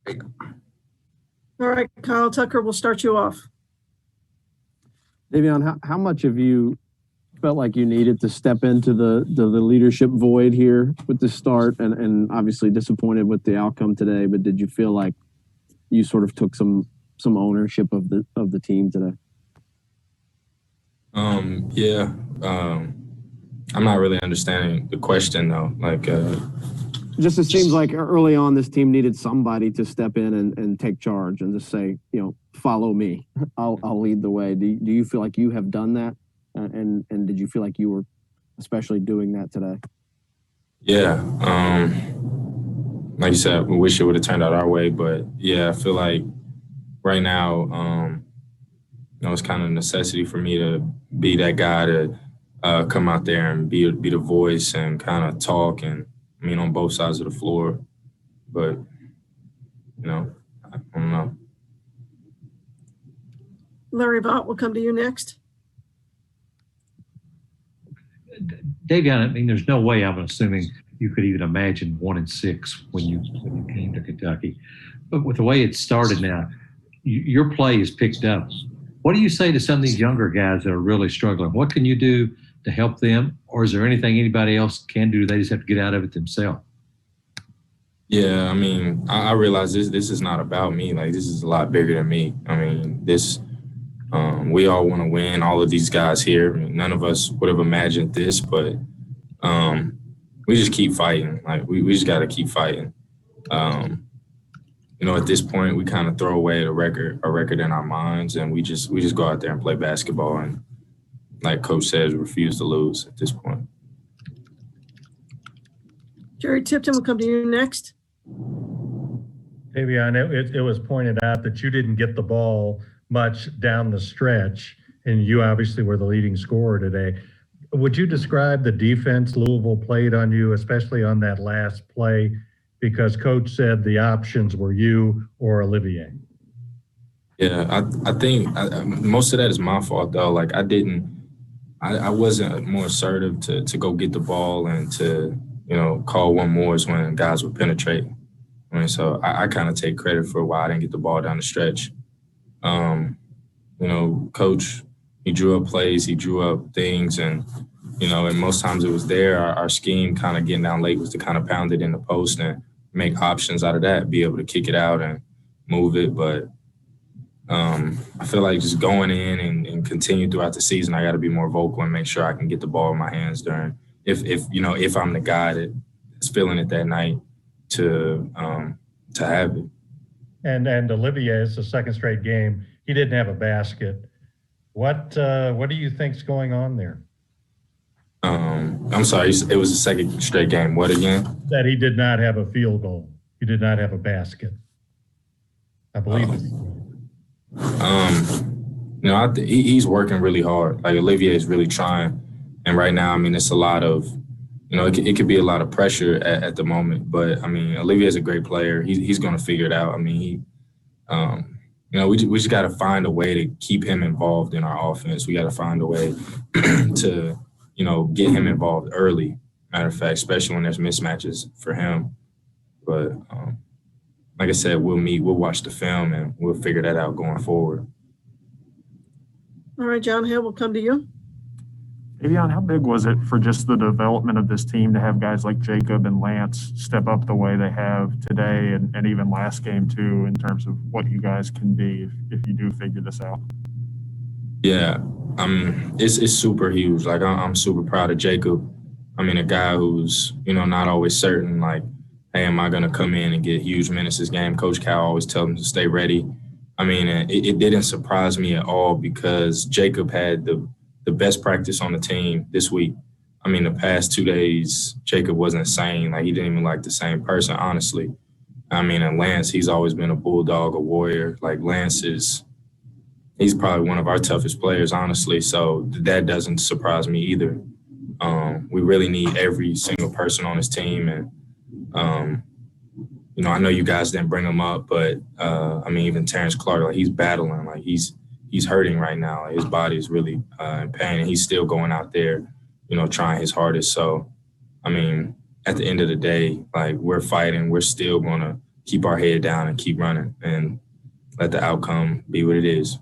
All right, Kyle Tucker, we'll start you off. Davion, how much have you felt like you needed to step into the leadership void here with the start, and obviously disappointed with the outcome today, but did you feel like you sort of took some ownership of the team today? Yeah. I'm not really understanding the question though. Just it seems like early on this team needed somebody to step in and take charge and just say, follow me. I'll lead the way. Do you feel like you have done that? And did you feel like you were especially doing that today? Yeah. Like you said, we wish it would have turned out our way, but yeah, I feel like right now, it's kind of a necessity for me to be that guy to come out there and be the voice and kind of talk on both sides of the floor. But, I don't know. Larry Vaught will come to you next. Davion, there's no way I'm assuming you could even imagine 1-6 when you came to Kentucky. But with the way it started now, your play is picked up. What do you say to some of these younger guys that are really struggling? What can you do to help them? Or is there anything anybody else can do? They just have to get out of it themselves? Yeah, I realize this is not about me. This is a lot bigger than me. We all want to win, all of these guys here. None of us would have imagined this, but we just keep fighting. We just got to keep fighting. At this point, we kind of throw away a record in our minds, and we just go out there and play basketball. And like Coach says, refuse to lose at this point. Jerry Tipton will come to you next. Davion, it was pointed out that you didn't get the ball much down the stretch, and you obviously were the leading scorer today. Would you describe the defense Louisville played on you, especially on that last play? Because Coach said the options were you or Olivier. Yeah, I think most of that is my fault, though. I wasn't more assertive to go get the ball and to, call one more when guys would penetrate. So I kind of take credit for why I didn't get the ball down the stretch. Coach, he drew up plays, he drew up things, and most times it was there. Our scheme kind of getting down late was to kind of pound it in the post and make options out of that, be able to kick it out and move it. But I feel like just going in and continue throughout the season, I got to be more vocal and make sure I can get the ball in my hands during if I'm the guy that's feeling it that night to have it. And Olivier, it's the second straight game. He didn't have a basket. What do you think's going on there? I'm sorry, it was the second straight game. What again? That he did not have a field goal. He did not have a basket. I believe he's working really hard. Olivier is really trying. And right now, it's a lot of, it could be a lot of pressure at the moment. But, Olivier is a great player. He's going to figure it out. We just got to find a way to keep him involved in our offense. We got to find a way to, get him involved early, matter of fact, especially when there's mismatches for him. But like I said, we'll watch the film, and we'll figure that out going forward. All right, John Hill, we'll come to you. Davion, how big was it for just the development of this team to have guys like Jacob and Lance step up the way they have today and even last game too, in terms of what you guys can be if you do figure this out? Yeah, it's super huge. I'm super proud of Jacob. A guy who's, not always certain, hey, am I going to come in and get huge minutes this game? Coach Cal always tells him to stay ready. It didn't surprise me at all because Jacob had the best practice on the team this week. The past 2 days, Jacob wasn't sane. He didn't even like the same person, honestly. And Lance, he's always been a bulldog, a warrior. He's probably one of our toughest players, honestly. So that doesn't surprise me either. We really need every single person on this team. And, I know you guys didn't bring him up, but, even Terrence Clark, he's battling. He's hurting right now. His body is really in pain, and he's still going out there, trying his hardest. So, at the end of the day, we're fighting. We're still going to keep our head down and keep running and let the outcome be what it is.